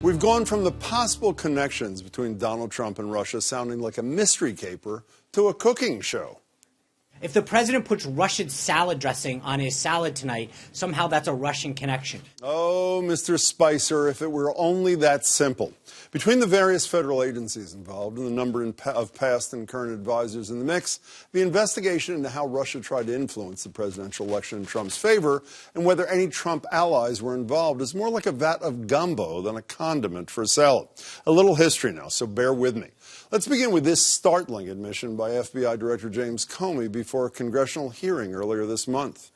We've gone from the possible connections between Donald Trump and Russia sounding like a mystery caper to a cooking show. If the president puts Russian salad dressing on his salad tonight, somehow that's a Russian connection. Oh, Mr. Spicer, if it were only that simple. Between the various federal agencies involved and the number of past and current advisors in the mix, the investigation into how Russia tried to influence the presidential election in Trump's favor and whether any Trump allies were involved is more like a vat of gumbo than a condiment for a salad. A little history now, so bear with me. Let's begin with this startling admission by FBI Director James Comey before a congressional hearing earlier this month.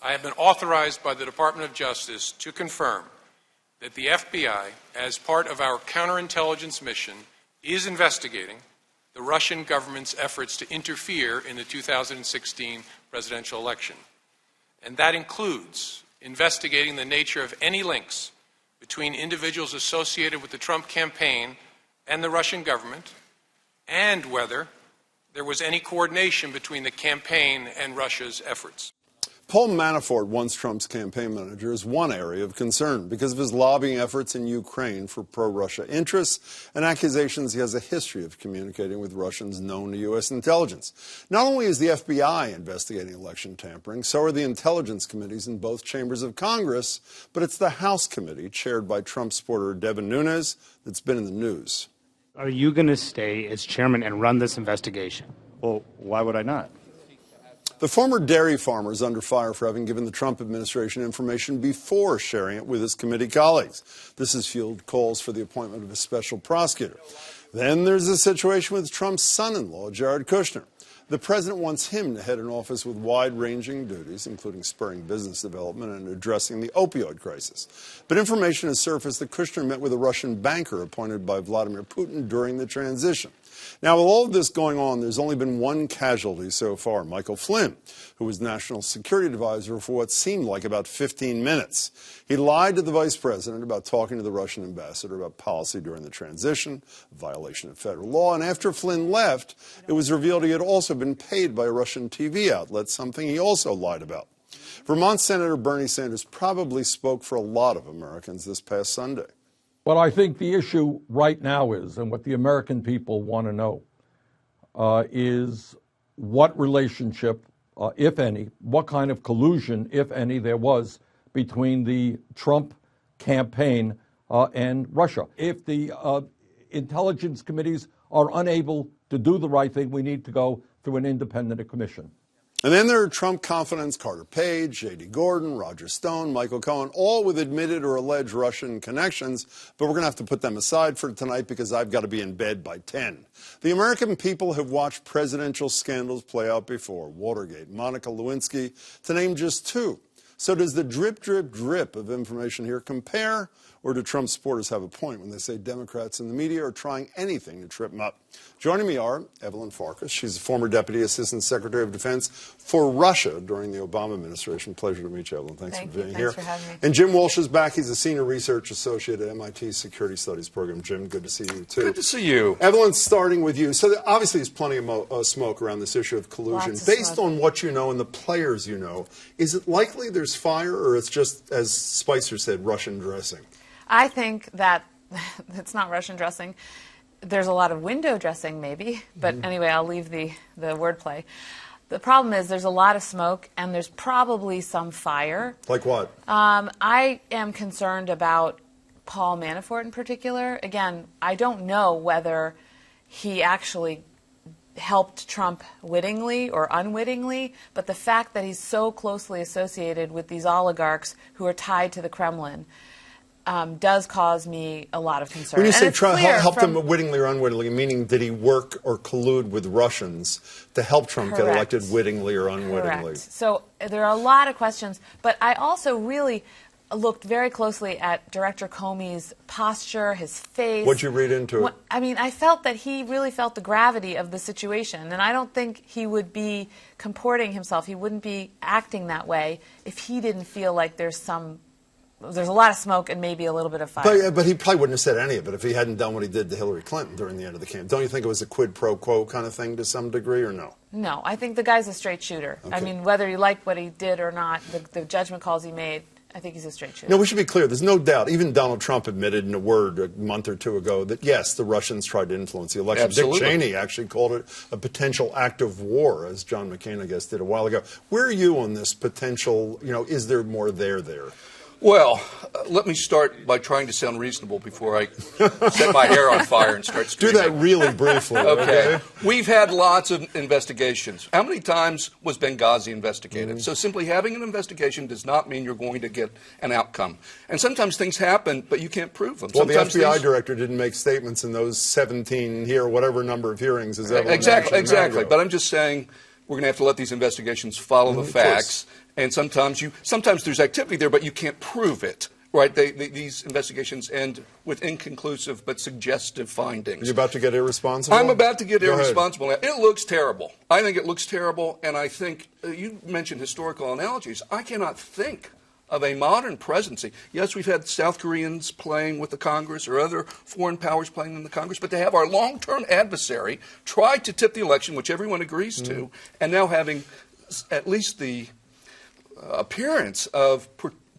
I have been authorized by the Department of Justice to confirm that the FBI, as part of our counterintelligence mission, is investigating the Russian government's efforts to interfere in the 2016 presidential election. And that includes investigating the nature of any links between individuals associated with the Trump campaign and the Russian government, and whether there was any coordination between the campaign and Russia's efforts. Paul Manafort, once Trump's campaign manager, is one area of concern because of his lobbying efforts in Ukraine for pro-Russia interests and accusations he has a history of communicating with Russians known to U.S. intelligence. Not only is the FBI investigating election tampering, so are the intelligence committees in both chambers of Congress, but it's the House committee, chaired by Trump supporter Devin Nunes, that's been in the news. Are you going to stay as chairman and run this investigation? Well, why would I not? The former dairy farmer is under fire for having given the Trump administration information before sharing it with his committee colleagues. This has fueled calls for the appointment of a special prosecutor. Then there's a situation with Trump's son-in-law, Jared Kushner. The president wants him to head an office with wide-ranging duties, including spurring business development and addressing the opioid crisis. But information has surfaced that Kushner met with a Russian banker appointed by Vladimir Putin during the transition. Now, with all of this going on, there's only been one casualty so far, Michael Flynn, who was National Security Advisor for what seemed like about 15 minutes. He lied to the vice president about talking to the Russian ambassador about policy during the transition, violation of federal law, and after Flynn left, it was revealed he had also been paid by a Russian TV outlet, something he also lied about. Vermont Senator Bernie Sanders probably spoke for a lot of Americans this past Sunday. What I think the issue right now is, and what the American people want to know, is what relationship, if any, what kind of collusion, if any, there was between the Trump campaign and Russia. If the intelligence committees are unable to do the right thing, we need to go through an independent commission. And then there are Trump confidants Carter Page, J.D. Gordon, Roger Stone, Michael Cohen, all with admitted or alleged Russian connections. But we're going to have to put them aside for tonight because I've got to be in bed by 10. The American people have watched presidential scandals play out before, Watergate, Monica Lewinsky, to name just two. So does the drip, drip, drip of information here compare, or do Trump supporters have a point when they say Democrats in the media are trying anything to trip them up? Joining me are Evelyn Farkas. She's a former Deputy Assistant Secretary of Defense for Russia during the Obama administration. Pleasure to meet you, Evelyn. Thanks for being here. Thanks for having me. And Jim Walsh is back. He's a Senior Research Associate at MIT's Security Studies Program. Jim, good to see you, too. Good to see you. Evelyn, starting with you. So obviously there's plenty of smoke around this issue of collusion. Based on what you know and the players you know, is it likely there's fire, or it's just, as Spicer said, Russian dressing? I think that it's not Russian dressing. There's a lot of window dressing, maybe. But anyway, I'll leave the wordplay. The problem is there's a lot of smoke, and there's probably some fire. Like what? I am concerned about Paul Manafort in particular. Again, I don't know whether he actually helped Trump wittingly or unwittingly, but the fact that he's so closely associated with these oligarchs who are tied to the Kremlin does cause me a lot of concern. When you say Trump helped him wittingly or unwittingly, meaning did he work or collude with Russians to help Trump get elected wittingly or unwittingly? Correct. So there are a lot of questions, but I also really looked very closely at Director Comey's posture, his face. What'd you read into it? I mean, I felt that he really felt the gravity of the situation, and I don't think he would be comporting himself, he wouldn't be acting that way if he didn't feel like there's a lot of smoke and maybe a little bit of fire. But he probably wouldn't have said any of it if he hadn't done what he did to Hillary Clinton during the end of the campaign. Don't you think it was a quid pro quo kind of thing to some degree, or no? No, I think the guy's a straight shooter. Okay. I mean, whether you like what he did or not, the judgment calls he made, I think he's a straight shooter. No, we should be clear. There's no doubt. Even Donald Trump admitted in a word a month or two ago that, yes, the Russians tried to influence the election. Absolutely. Dick Cheney actually called it a potential act of war, as John McCain, I guess, did a while ago. Where are you on this potential, is there more there? Well, let me start by trying to sound reasonable before I set my hair on fire and start Do screaming. that really briefly. Okay. We've had lots of investigations. How many times was Benghazi investigated? So simply having an investigation does not mean you're going to get an outcome. And sometimes things happen, but you can't prove them. Well, Sometimes the FBI director didn't make statements in those 17 here, whatever number of hearings. Is that Exactly. But I'm just saying we're going to have to let these investigations follow the facts. And sometimes there's activity there, but you can't prove it. Right? These investigations end with inconclusive but suggestive findings. You're about to get irresponsible? I'm about to get Go irresponsible. Now, it looks terrible. I think it looks terrible, and I think you mentioned historical analogies. I cannot think of a modern presidency. Yes, we've had South Koreans playing with the Congress or other foreign powers playing in the Congress, but to have our long-term adversary try to tip the election, which everyone agrees to, and now having at least the appearance of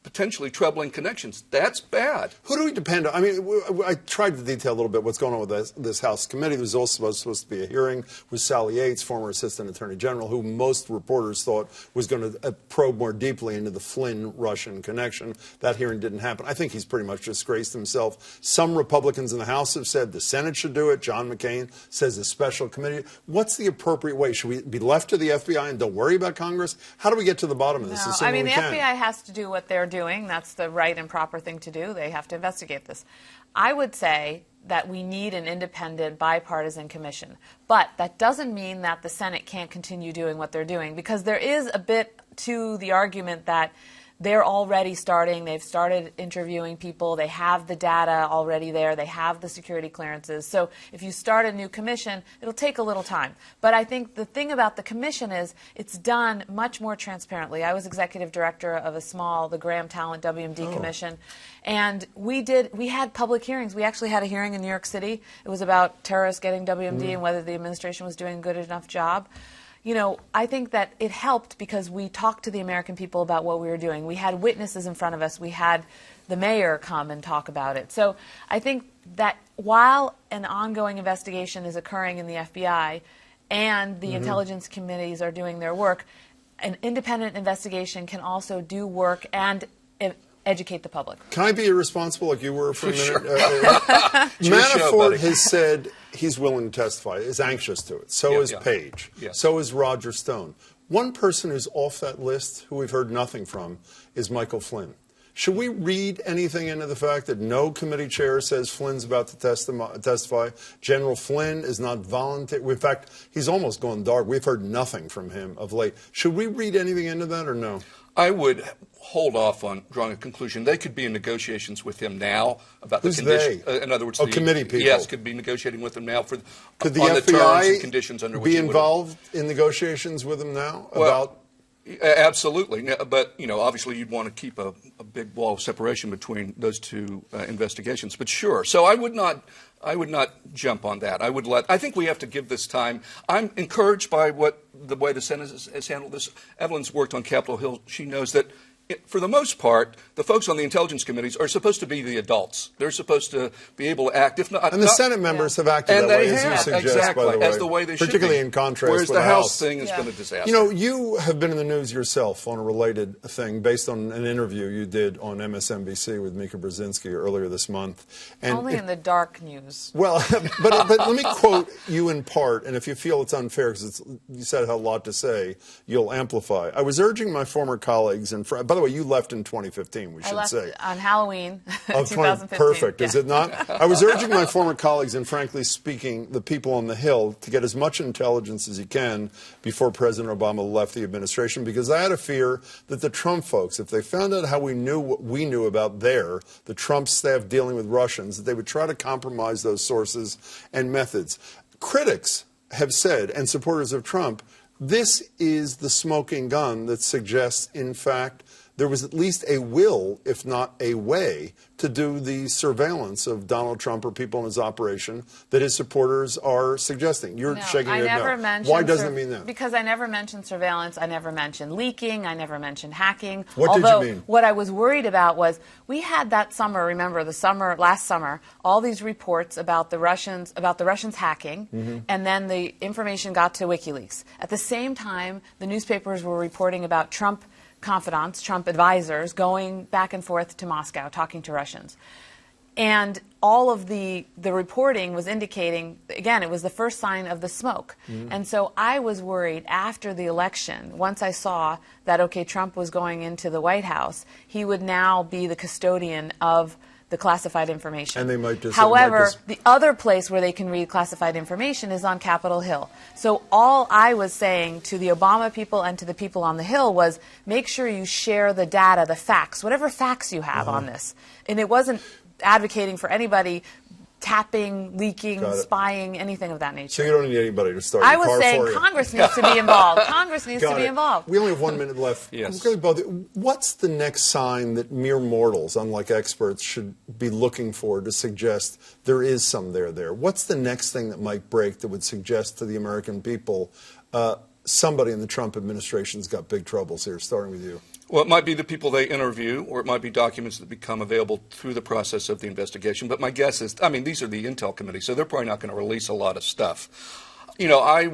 potentially troubling connections. That's bad. Who do we depend on? I mean, I tried to detail a little bit what's going on with this House committee. There's also supposed to be a hearing with Sally Yates, former Assistant Attorney General, who most reporters thought was going to probe more deeply into the Flynn-Russian connection. That hearing didn't happen. I think he's pretty much disgraced himself. Some Republicans in the House have said the Senate should do it. John McCain says a special committee. What's the appropriate way? Should we be left to the FBI and don't worry about Congress? How do we get to the bottom of this? No, I mean, the FBI has to do what they're doing. That's the right and proper thing to do. They have to investigate this. I would say that we need an independent, bipartisan commission. But that doesn't mean that the Senate can't continue doing what they're doing, because there is a bit to the argument that they're already starting. They've started interviewing people. They have the data already there. They have the security clearances. So if you start a new commission, it'll take a little time. But I think the thing about the commission is it's done much more transparently. I was executive director of the Graham Talent WMD Commission. And we had public hearings. We actually had a hearing in New York City. It was about terrorists getting WMD and whether the administration was doing a good enough job. I think that it helped because we talked to the American people about what we were doing. We had witnesses in front of us. We had the mayor come and talk about it. So I think that while an ongoing investigation is occurring in the FBI and the intelligence committees are doing their work, an independent investigation can also do work and educate the public. Can I be irresponsible like you were for a minute? Sure. Manafort has said he's willing to testify, is anxious to it. So is Page. Yeah. So is Roger Stone. One person who's off that list, who we've heard nothing from, is Michael Flynn. Should we read anything into the fact that no committee chair says Flynn's about to testify? General Flynn is not voluntary. In fact, he's almost gone dark. We've heard nothing from him of late. Should we read anything into that or no? I would hold off on drawing a conclusion. They could be in negotiations with him now about the conditions. In other words, committee people. Yes, could be negotiating with him now for could the on FBI the terms and conditions under which be involved in negotiations with him now about. Absolutely, but obviously you'd want to keep a big wall of separation between those two investigations. But sure, so I would not jump on that. I think we have to give this time. I'm encouraged by the way the Senate has handled this. Evelyn's worked on Capitol Hill. She knows that, for the most part, the folks on the intelligence committees are supposed to be the adults. They're supposed to be able to act. If not, and the Senate members have acted that way, as you suggest, exactly, by the way, as the way they particularly should be. in contrast Whereas with the House thing has been a disaster. You have been in the news yourself on a related thing based on an interview you did on MSNBC with Mika Brzezinski earlier this month. And only in the dark news. Well, but let me quote you in part, and if you feel it's unfair because you said a lot to say, you'll amplify. I was urging my former colleagues, and by the way, you left in 2015, we should say. On Halloween, of 2015. Perfect, is it not? I was urging my former colleagues, and frankly speaking, the people on the Hill, to get as much intelligence as you can before President Obama left the administration, because I had a fear that the Trump folks, if they found out how we knew what we knew about the Trump staff dealing with Russians, that they would try to compromise those sources and methods. Critics have said, and supporters of Trump, this is the smoking gun that suggests, in fact, there was at least a will, if not a way, to do the surveillance of Donald Trump or people in his operation that his supporters are suggesting. You're No, shaking I your head never no. mentioned Why doesn't it mean that? Because I never mentioned surveillance. I never mentioned leaking. I never mentioned hacking. What did you mean? What I was worried about was we had that summer. Remember last summer, all these reports about the Russians hacking, and then the information got to WikiLeaks. At the same time, the newspapers were reporting about Trump confidants, Trump advisors, going back and forth to Moscow, talking to Russians. And all of the reporting was indicating, again, it was the first sign of the smoke. And so I was worried after the election, once I saw that, okay, Trump was going into the White House, he would now be the custodian of the classified information. And they might just... However, the other place where they can read classified information is on Capitol Hill. So all I was saying to the Obama people and to the people on the Hill was make sure you share the data, the facts, whatever facts you have on this. And it wasn't advocating for anybody tapping, leaking, spying, anything of that nature. So you don't need anybody to start I your was car saying for you. Congress needs to be involved. Congress needs to be involved. We only have 1 minute left. Yes. What's the next sign that mere mortals, unlike experts, should be looking for to suggest there is some there? What's the next thing that might break that would suggest to the American people somebody in the Trump administration's got big troubles here, starting with you? Well, it might be the people they interview, or it might be documents that become available through the process of the investigation. But my guess is, I mean, these are the Intel committee, so they're probably not going to release a lot of stuff. You know, I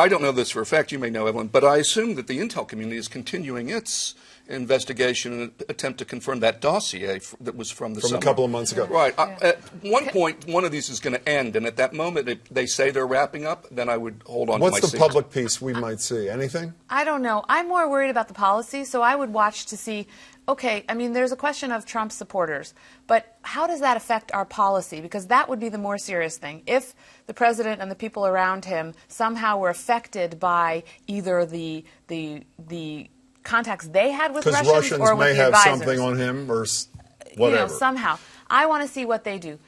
don't know this for a fact, you may know, Evelyn, but I assume that the Intel community is continuing its investigation and attempt to confirm that dossier that was from the summer. A couple of months ago. Right. At one point, one of these is going to end, and at that moment, if they say they're wrapping up, then I would hold on to my seat. What's the public piece we might see? Anything? I don't know. I'm more worried about the policy, so I would watch to see, okay, I mean, there's a question of Trump supporters, but how does that affect our policy? Because that would be the more serious thing. If the president and the people around him somehow were affected by either the contacts they had with Russians, or with may the have advisors. something on him or whatever. You know, somehow. I want to see what they do.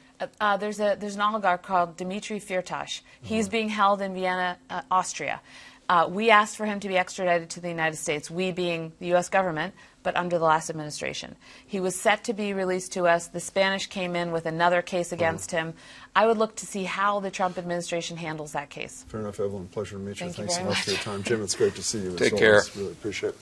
There's an oligarch called Dmitry Firtash. He's being held in Vienna, Austria. We asked for him to be extradited to the United States, we being the U.S. government, but under the last administration. He was set to be released to us. The Spanish came in with another case against him. I would look to see how the Trump administration handles that case. Fair enough, Evelyn. Pleasure to meet you. Thank you Thanks so very much for your much. time. Jim, it's great to see you. Take care. Really appreciate it.